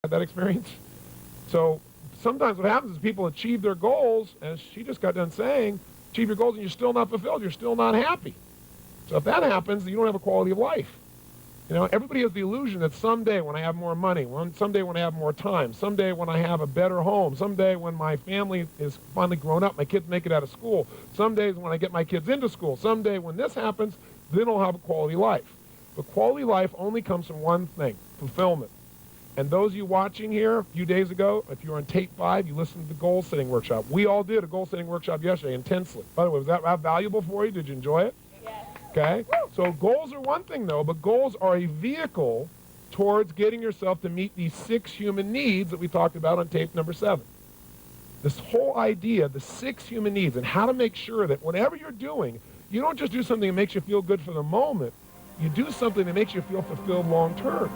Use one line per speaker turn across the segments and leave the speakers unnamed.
had that experience? So sometimes what happens is people achieve their goals, as she just got done saying, achieve your goals and you're still not fulfilled, you're still not happy. So if that happens, you don't have a quality of life. You know, everybody has the illusion that someday when I have more money, someday when I have more time, someday when I have a better home, someday when my family is finally grown up, my kids make it out of school, some days when I get my kids into school, someday when this happens, then I'll have a quality life. But quality life only comes from one thing, fulfillment. And those of you watching here a few days ago, if you were on tape 5, you listened to the goal setting workshop. We all did a goal setting workshop yesterday intensely. By the way, was that valuable for you? Did you enjoy it? Yes. Okay. So goals are one thing, though, but goals are a vehicle towards getting yourself to meet these 6 human needs that we talked about on tape number 7. This whole idea, the 6 human needs, and how to make sure that whatever you're doing, you don't just do something that makes you feel good for the moment. You do something that makes you feel fulfilled long term.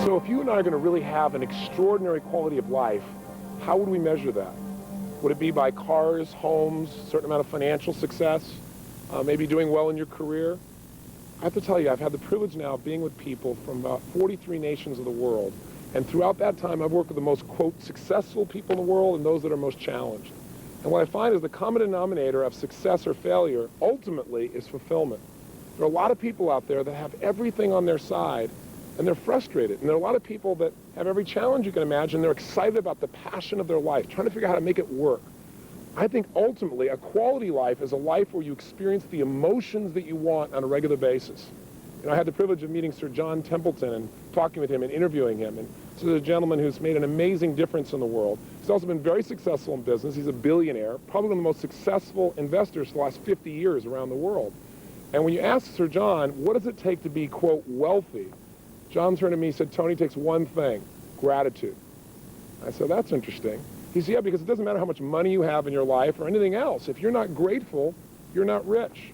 So if you and I are going to really have an extraordinary quality of life, how would we measure that? Would it be by cars, homes, a certain amount of financial success, maybe doing well in your career? I have to tell you, I've had the privilege now of being with people from about 43 nations of the world. And throughout that time, I've worked with the most, quote, successful people in the world and those that are most challenged. And what I find is the common denominator of success or failure ultimately is fulfillment. There are a lot of people out there that have everything on their side, and they're frustrated. And there are a lot of people that have every challenge you can imagine. They're excited about the passion of their life, trying to figure out how to make it work. I think ultimately a quality life is a life where you experience the emotions that you want on a regular basis. You know, I had the privilege of meeting Sir John Templeton and talking with him and interviewing him. And this is a gentleman who's made an amazing difference in the world. He's also been very successful in business. He's a billionaire, probably one of the most successful investors for the last 50 years around the world. And when you ask Sir John, what does it take to be, quote, wealthy? John turned to me and said, Tony, it takes one thing, gratitude. I said, that's interesting. He said, yeah, because it doesn't matter how much money you have in your life or anything else. If you're not grateful, you're not rich.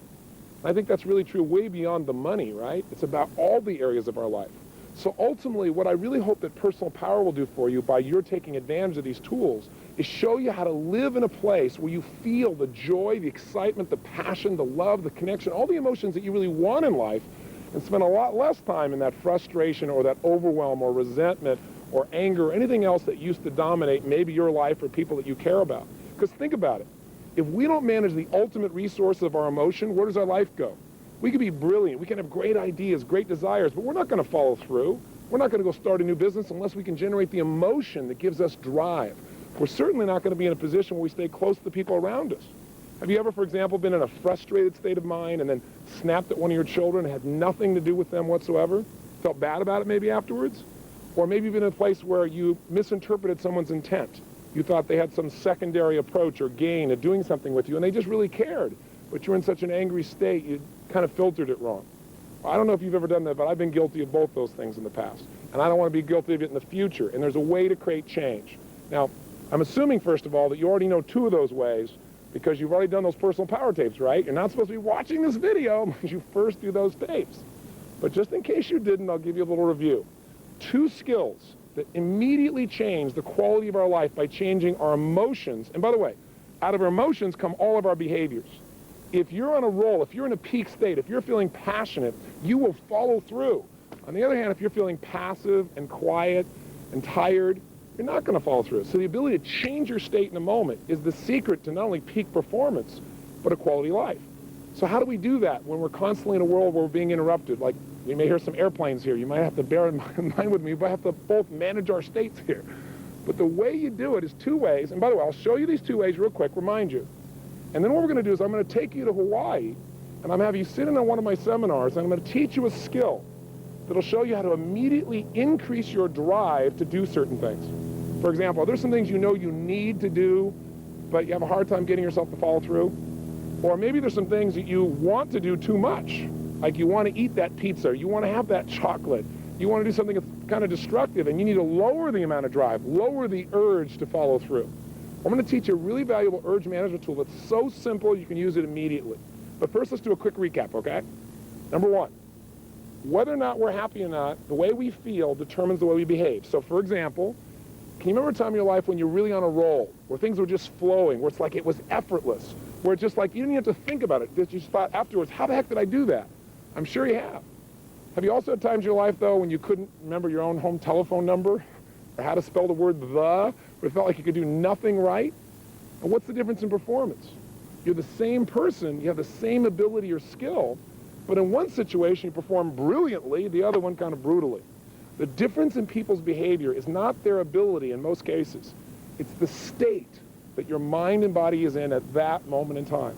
I think that's really true way beyond the money, right? It's about all the areas of our life. So ultimately, what I really hope that Personal Power will do for you by your taking advantage of these tools is show you how to live in a place where you feel the joy, the excitement, the passion, the love, the connection, all the emotions that you really want in life, and spend a lot less time in that frustration or that overwhelm or resentment or anger or anything else that used to dominate maybe your life or people that you care about. Because think about it. If we don't manage the ultimate resource of our emotion, where does our life go? We could be brilliant. We can have great ideas, great desires, but we're not going to follow through. We're not going to go start a new business unless we can generate the emotion that gives us drive. We're certainly not going to be in a position where we stay close to the people around us. Have you ever, for example, been in a frustrated state of mind and then snapped at one of your children and had nothing to do with them whatsoever? Felt bad about it maybe afterwards? Or maybe you've been in a place where you misinterpreted someone's intent. You thought they had some secondary approach or gain of doing something with you, and they just really cared. But you're in such an angry state, you kind of filtered it wrong. I don't know if you've ever done that, but I've been guilty of both those things in the past. And I don't want to be guilty of it in the future. And there's a way to create change. Now, I'm assuming, first of all, that you already know 2 of those ways, because you've already done those Personal Power tapes, right? You're not supposed to be watching this video unless you first do those tapes. But just in case you didn't, I'll give you a little review. 2 skills that immediately change the quality of our life by changing our emotions. And by the way, out of our emotions come all of our behaviors. If you're on a roll, if you're in a peak state, if you're feeling passionate, you will follow through. On the other hand, if you're feeling passive and quiet and tired, you're not going to follow through. So the ability to change your state in a moment is the secret to not only peak performance, but a quality life. So how do we do that when we're constantly in a world where we're being interrupted? Like, you may hear some airplanes here. You might have to bear in mind with me. We have to both manage our states here. But the way you do it is 2 ways. And by the way, I'll show you these 2 ways real quick, remind you. And then what we're going to do is I'm going to take you to Hawaii, and I'm going to have you sit in on one of my seminars, and I'm going to teach you a skill that'll show you how to immediately increase your drive to do certain things. For example, there's some things you know you need to do, but you have a hard time getting yourself to follow through. Or maybe there's some things that you want to do too much. Like you want to eat that pizza, you want to have that chocolate, you want to do something that's kind of destructive, and you need to lower the amount of drive, lower the urge to follow through. I'm going to teach you a really valuable urge management tool that's so simple you can use it immediately. But first, let's do a quick recap, okay? Number 1, whether or not we're happy or not, the way we feel determines the way we behave. So for example, can you remember a time in your life when you're really on a roll, where things were just flowing, where it's like it was effortless, where it's just like you didn't have to think about it, you just thought afterwards, how the heck did I do that? I'm sure you have. Have you also had times in your life, though, when you couldn't remember your own home telephone number or how to spell the word the, where it felt like you could do nothing right? And what's the difference in performance? You're the same person, you have the same ability or skill, but in one situation you perform brilliantly, the other one kind of brutally. The difference in people's behavior is not their ability in most cases. It's the state that your mind and body is in at that moment in time.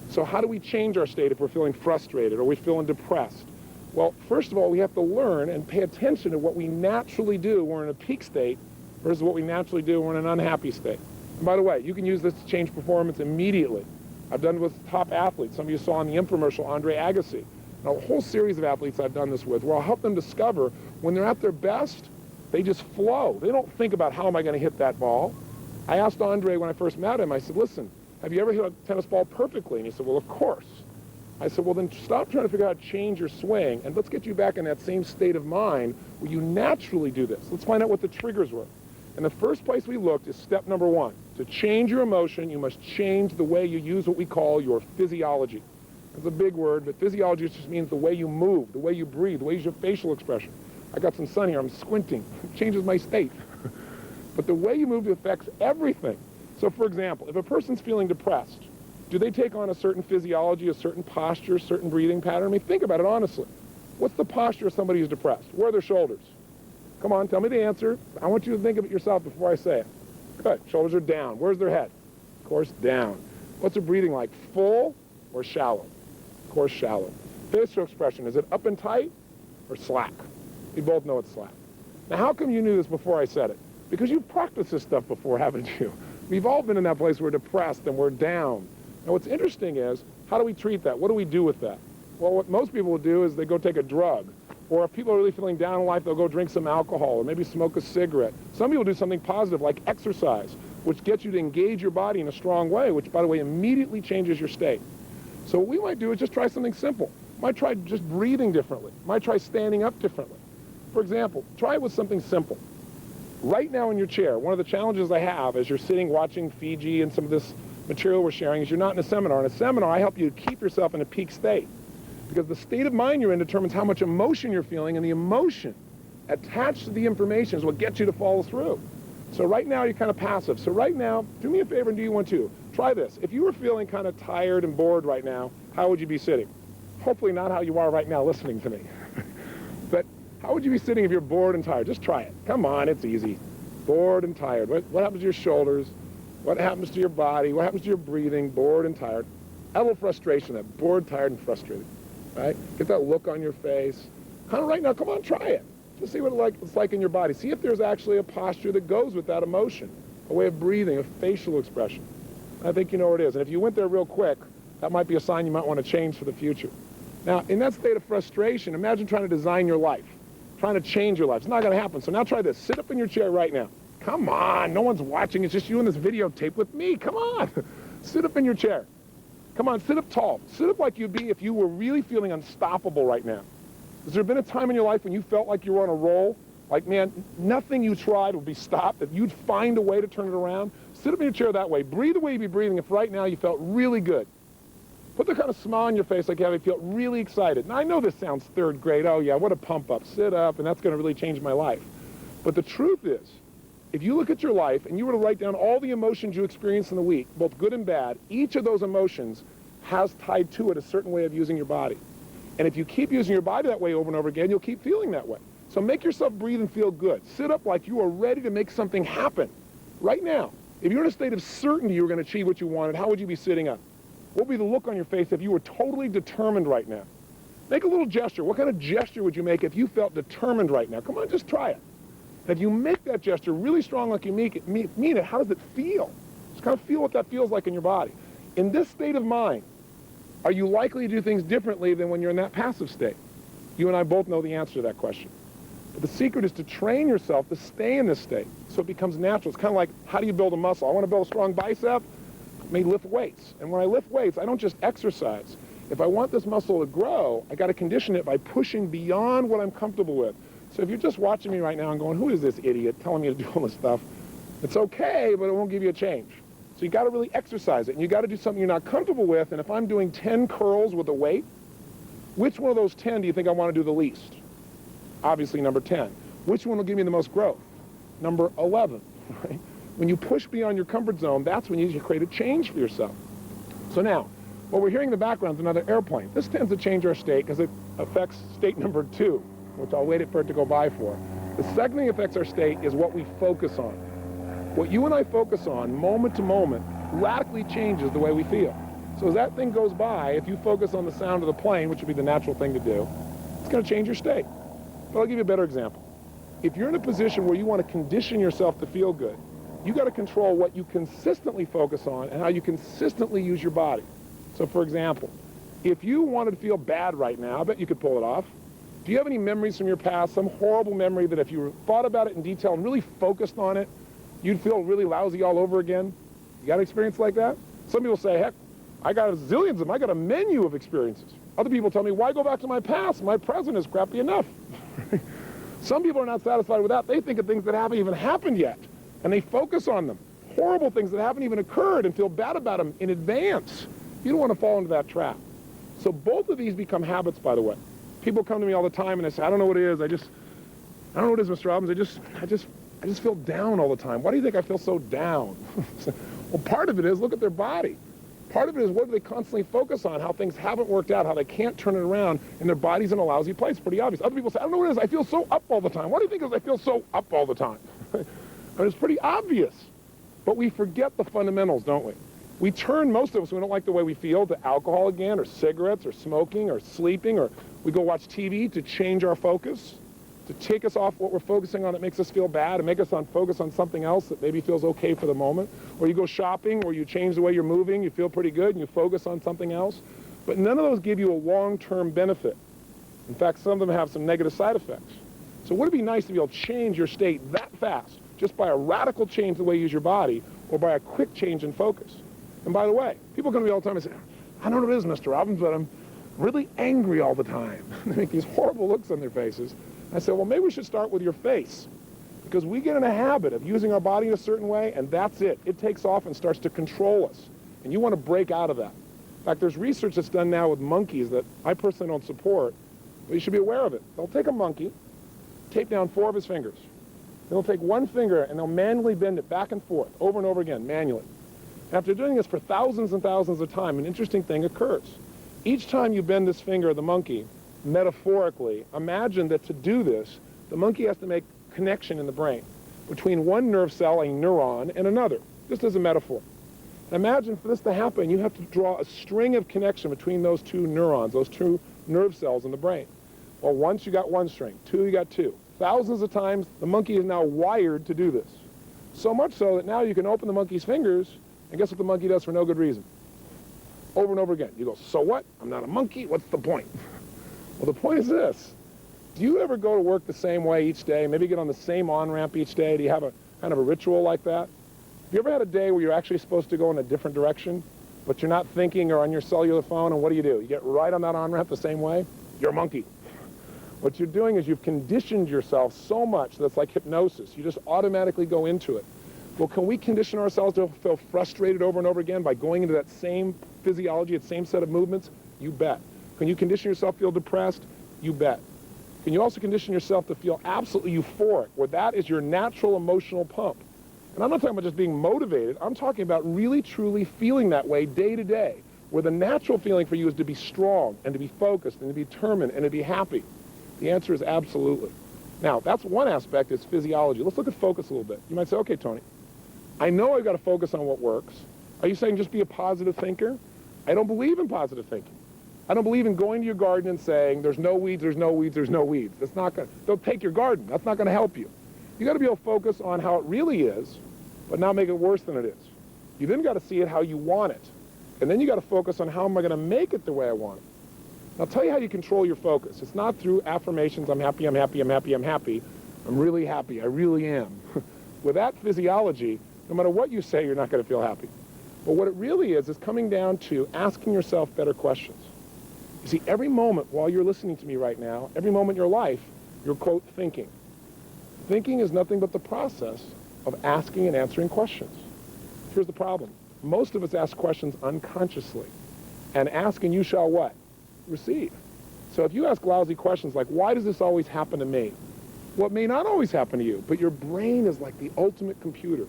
So how do we change our state if we're feeling frustrated or we're feeling depressed? Well, first of all, we have to learn and pay attention to what we naturally do when we're in a peak state versus what we naturally do when we're in an unhappy state. And by the way, you can use this to change performance immediately. I've done it with top athletes. Some of you saw in the infomercial Andre Agassi. Now, a whole series of athletes I've done this with where I'll help them discover when they're at their best, they just flow. They don't think about how am I going to hit that ball. I asked Andre when I first met him, I said, listen, have you ever hit a tennis ball perfectly? And he said, well, of course. I said, well, then stop trying to figure out how to change your swing, and let's get you back in that same state of mind where you naturally do this. Let's find out what the triggers were. And the first place we looked is step number one. To change your emotion, you must change the way you use what we call your physiology. It's a big word, but physiology just means the way you move, the way you breathe, the way you use your facial expression. I got some sun here, I'm squinting. It changes my state. But the way you move affects everything. So for example, if a person's feeling depressed, do they take on a certain physiology, a certain posture, a certain breathing pattern? I mean, think about it honestly. What's the posture of somebody who's depressed? Where are their shoulders? Come on, tell me the answer. I want you to think of it yourself before I say it. Good, shoulders are down. Where's their head? Of course, down. What's their breathing like, full or shallow? Of course, shallow. Facial expression, is it up and tight or slack? We both know it's slack. Now, how come you knew this before I said it? Because you've practiced this stuff before, haven't you? We've all been in that place where we're depressed and we're down. Now, what's interesting is, how do we treat that? What do we do with that? Well, what most people will do is they go take a drug. Or if people are really feeling down in life, they'll go drink some alcohol or maybe smoke a cigarette. Some people do something positive like exercise, which gets you to engage your body in a strong way, which, by the way, immediately changes your state. So what we might do is just try something simple. Might try just breathing differently. Might try standing up differently. For example, try it with something simple. Right now in your chair, one of the challenges I have as you're sitting watching Fiji and some of this material we're sharing is you're not in a seminar. In a seminar, I help you keep yourself in a peak state because the state of mind you're in determines how much emotion you're feeling, and the emotion attached to the information is what gets you to follow through. So right now, you're kind of passive. So right now, do me a favor and do you one too. Try this. If you were feeling kind of tired and bored right now, how would you be sitting? Hopefully not how you are right now listening to me. But how would you be sitting if you're bored and tired? Just try it. Come on, it's easy. Bored and tired. What happens to your shoulders? What happens to your body? What happens to your breathing? Bored and tired. A little frustration, that bored, tired, and frustrated. Right? Get that look on your face. Kind of right now, come on, try it. Just see what it's like in your body. See if there's actually a posture that goes with that emotion, a way of breathing, a facial expression. I think you know where it is. And if you went there real quick, that might be a sign you might want to change for the future. Now, in that state of frustration, imagine trying to design your life, trying to change your life. It's not going to happen. So now try this. Sit up in your chair right now. Come on. No one's watching. It's just you in this videotape with me. Come on. Sit up in your chair. Come on. Sit up tall. Sit up like you'd be if you were really feeling unstoppable right now. Has there been a time in your life when you felt like you were on a roll? Like, man, nothing you tried would be stopped, that you'd find a way to turn it around? Sit up in your chair that way. Breathe the way you'd be breathing if right now you felt really good. Put the kind of smile on your face like you have, you feel really excited. Now, I know this sounds third grade. Oh, yeah, what a pump up. Sit up, and that's going to really change my life. But the truth is, if you look at your life and you were to write down all the emotions you experienced in the week, both good and bad, each of those emotions has tied to it a certain way of using your body. And if you keep using your body that way over and over again, you'll keep feeling that way. So make yourself breathe and feel good. Sit up like you are ready to make something happen right now. If you're in a state of certainty you were going to achieve what you wanted, how would you be sitting up? What would be the look on your face if you were totally determined right now? Make a little gesture. What kind of gesture would you make if you felt determined right now? Come on, just try it. And if you make that gesture really strong like you mean it, how does it feel? Just kind of feel what that feels like in your body. In this state of mind, are you likely to do things differently than when you're in that passive state? You and I both know the answer to that question. But the secret is to train yourself to stay in this state so it becomes natural. It's kind of like, how do you build a muscle? I want to build a strong bicep. I may lift weights. And when I lift weights, I don't just exercise. If I want this muscle to grow, I got to condition it by pushing beyond what I'm comfortable with. So if you're just watching me right now and going, who is this idiot telling me to do all this stuff? It's okay, but it won't give you a change. So you got to really exercise it, and you got to do something you're not comfortable with. And if I'm doing 10 curls with a weight, which one of those 10 do you think I want to do the least? Obviously number 10. Which one will give me the most growth? Number 11, right? When you push beyond your comfort zone, that's when you create a change for yourself. So now, what we're hearing in the background is another airplane. This tends to change our state because it affects state number 2, which I'll wait for it to go by for. The second thing that affects our state is what we focus on. What you and I focus on, moment to moment, radically changes the way we feel. So as that thing goes by, if you focus on the sound of the plane, which would be the natural thing to do, it's going to change your state. But I'll give you a better example. If you're in a position where you want to condition yourself to feel good, you got to control what you consistently focus on and how you consistently use your body. So for example, if you wanted to feel bad right now, I bet you could pull it off. Do you have any memories from your past, some horrible memory that if you thought about it in detail and really focused on it, you'd feel really lousy all over again? You got an experience like that? Some people say, heck, I got zillions of them. I got a menu of experiences. Other people tell me, why go back to my past? My present is crappy enough. Some people are not satisfied with that. They think of things that haven't even happened yet, and they focus on them. Horrible things that haven't even occurred and feel bad about them in advance. You don't want to fall into that trap. So both of these become habits, by the way. People come to me all the time and they say, I don't know what it is. I don't know what it is, Mr. Robbins. I just feel down all the time. Why do you think I feel so down? Well, part of it is look at their body. Part of it is what do they constantly focus on, how things haven't worked out, how they can't turn it around, and their body's in a lousy place. Pretty obvious. Other people say, I don't know what it is. I feel so up all the time. Why do you think it is I feel so up all the time? And it's pretty obvious. But we forget the fundamentals, don't we? We turn, most of us, we don't like the way we feel, to alcohol again, or cigarettes, or smoking, or sleeping, or we go watch TV to change our focus, to take us off what we're focusing on that makes us feel bad and make us focus on something else that maybe feels okay for the moment. Or you go shopping where you change the way you're moving, you feel pretty good, and you focus on something else. But none of those give you a long-term benefit. In fact, some of them have some negative side effects. So would it be nice to be able to change your state that fast, just by a radical change in the way you use your body, or by a quick change in focus? And by the way, people come to me all the time and say, I don't know what it is, Mr. Robbins, but I'm really angry all the time. They make these horrible looks on their faces. I said, well, maybe we should start with your face, because we get in a habit of using our body in a certain way, and that's it. It takes off and starts to control us, and you want to break out of that. In fact, there's research that's done now with monkeys that I personally don't support, but you should be aware of it. They'll take a monkey, tape down 4 of his fingers. They'll take one finger, and they'll manually bend it back and forth, over and over again, manually. After doing this for thousands and thousands of times, an interesting thing occurs. Each time you bend this finger of the monkey, metaphorically, imagine that to do this, the monkey has to make connection in the brain between one nerve cell, a neuron, and another, just as a metaphor. Imagine for this to happen, you have to draw a string of connection between those 2 neurons, those 2 nerve cells in the brain. Well, once you got 1 string, 2 you got 2. Thousands of times, the monkey is now wired to do this. So much so that now you can open the monkey's fingers, and guess what the monkey does for no good reason? Over and over again. You go, so what? I'm not a monkey. What's the point? Well, the point is this. Do you ever go to work the same way each day, maybe get on the same on-ramp each day? Do you have a kind of a ritual like that? Have you ever had a day where you're actually supposed to go in a different direction, but you're not thinking or on your cellular phone, and what do? You get right on that on-ramp the same way? You're a monkey. What you're doing is you've conditioned yourself so much that it's like hypnosis. You just automatically go into it. Well, can we condition ourselves to feel frustrated over and over again by going into that same physiology, that same set of movements? You bet. Can you condition yourself to feel depressed? You bet. Can you also condition yourself to feel absolutely euphoric, where that is your natural emotional pump? And I'm not talking about just being motivated. I'm talking about really, truly feeling that way day to day, where the natural feeling for you is to be strong and to be focused and to be determined and to be happy. The answer is absolutely. Now, that's one aspect, is physiology. Let's look at focus a little bit. You might say, okay, Tony, I know I've got to focus on what works. Are you saying just be a positive thinker? I don't believe in positive thinking. I don't believe in going to your garden and saying, there's no weeds, there's no weeds, there's no weeds. That's not going to, don't take your garden. That's not going to help you. You got to be able to focus on how it really is, but not make it worse than it is. You then got to see it how you want it. And then you got to focus on how am I going to make it the way I want it. And I'll tell you how you control your focus. It's not through affirmations, I'm happy, I'm happy, I'm happy, I'm happy. I'm really happy, I really am. With that physiology, no matter what you say, you're not going to feel happy. But what it really is coming down to asking yourself better questions. You see, every moment while you're listening to me right now, every moment in your life, you're, quote, thinking. Thinking is nothing but the process of asking and answering questions. Here's the problem. Most of us ask questions unconsciously. And ask and you shall what? Receive. So if you ask lousy questions like, why does this always happen to me? Well, it may not always happen to you, but your brain is like the ultimate computer.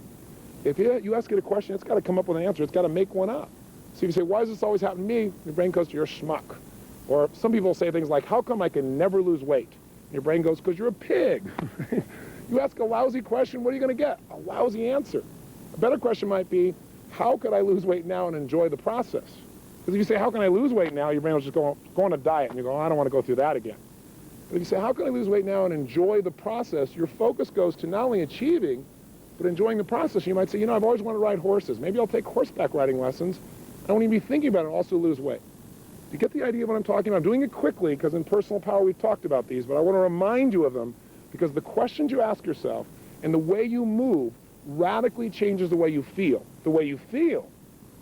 If you ask it a question, it's got to come up with an answer. It's got to make one up. So if you say, why does this always happen to me? Your brain goes to, you're a schmuck. Or some people say things like, how come I can never lose weight? And your brain goes, because you're a pig. You ask a lousy question, what are you going to get? A lousy answer. A better question might be, how could I lose weight now and enjoy the process? Because if you say, how can I lose weight now? Your brain will just go on a diet, and you go, I don't want to go through that again. But if you say, how can I lose weight now and enjoy the process? Your focus goes to not only achieving, but enjoying the process. You might say, I've always wanted to ride horses. Maybe I'll take horseback riding lessons. I won't even be thinking about it and also lose weight. Do you get the idea of what I'm talking about? I'm doing it quickly because in Personal Power we've talked about these, but I want to remind you of them because the questions you ask yourself and the way you move radically changes the way you feel. The way you feel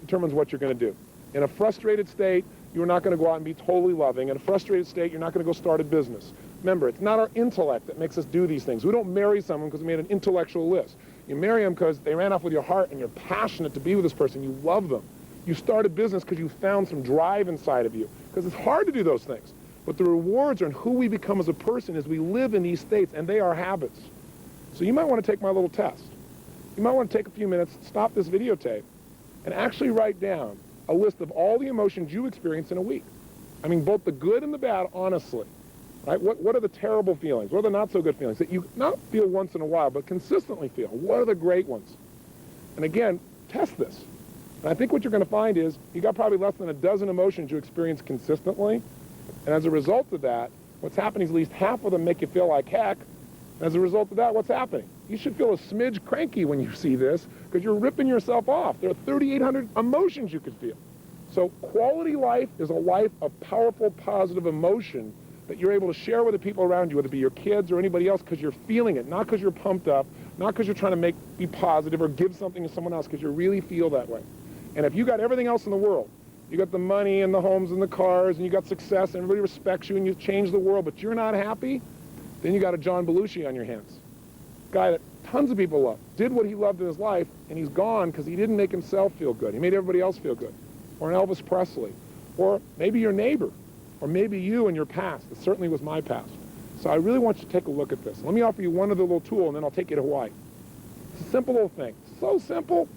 determines what you're going to do. In a frustrated state, you're not going to go out and be totally loving. In a frustrated state, you're not going to go start a business. Remember, it's not our intellect that makes us do these things. We don't marry someone because we made an intellectual list. You marry them because they ran off with your heart and you're passionate to be with this person. You love them. You start a business because you found some drive inside of you. Because it's hard to do those things. But the rewards are in who we become as a person as we live in these states, and they are habits. So you might want to take my little test. You might want to take a few minutes, stop this videotape, and actually write down a list of all the emotions you experience in a week. I mean, both the good and the bad, honestly. Right? What are the terrible feelings? What are the not so good feelings that you not feel once in a while, but consistently feel? What are the great ones? And again, test this. And I think what you're going to find is you got probably less than a dozen emotions you experience consistently. And as a result of that, what's happening is at least half of them make you feel like heck. And as a result of that, what's happening? You should feel a smidge cranky when you see this because you're ripping yourself off. There are 3,800 emotions you could feel. So quality life is a life of powerful, positive emotion that you're able to share with the people around you, whether it be your kids or anybody else, because you're feeling it, not because you're pumped up, not because you're trying to be positive or give something to someone else, because you really feel that way. And if you got everything else in the world, you got the money and the homes and the cars, and you got success, and everybody respects you, and you've changed the world, but you're not happy, then you got a John Belushi on your hands. Guy that tons of people love, did what he loved in his life, and he's gone because he didn't make himself feel good. He made everybody else feel good. Or an Elvis Presley. Or maybe your neighbor. Or maybe you in your past. It certainly was my past. So I really want you to take a look at this. Let me offer you one other little tool, and then I'll take you to Hawaii. It's a simple little thing. So simple.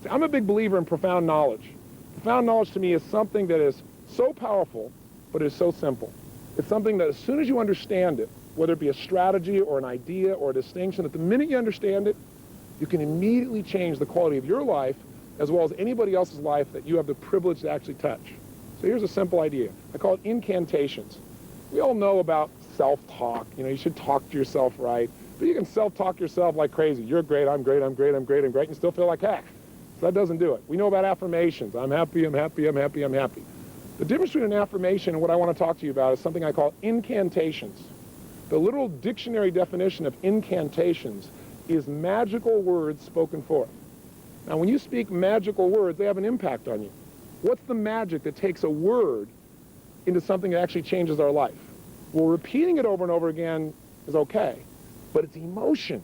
I'm a big believer in profound knowledge. Profound knowledge to me is something that is so powerful, but it is so simple. It's something that as soon as you understand it, whether it be a strategy or an idea or a distinction, that the minute you understand it, you can immediately change the quality of your life as well as anybody else's life that you have the privilege to actually touch. So here's a simple idea. I call it incantations. We all know about self-talk. You should talk to yourself right. But you can self-talk yourself like crazy. You're great, I'm great, I'm great, I'm great, I'm great, and still feel like heck. So that doesn't do it. We know about affirmations. I'm happy, I'm happy, I'm happy, I'm happy. The difference between an affirmation and what I want to talk to you about is something I call incantations. The literal dictionary definition of incantations is magical words spoken forth. Now, when you speak magical words, they have an impact on you. What's the magic that takes a word into something that actually changes our life? Well, repeating it over and over again is okay, but it's emotion.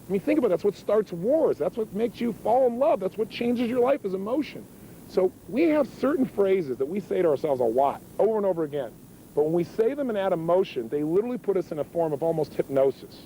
I mean, think about it. That's what starts wars. That's what makes you fall in love. That's what changes your life is emotion. So we have certain phrases that we say to ourselves a lot, over and over again. But when we say them and add emotion, they literally put us in a form of almost hypnosis.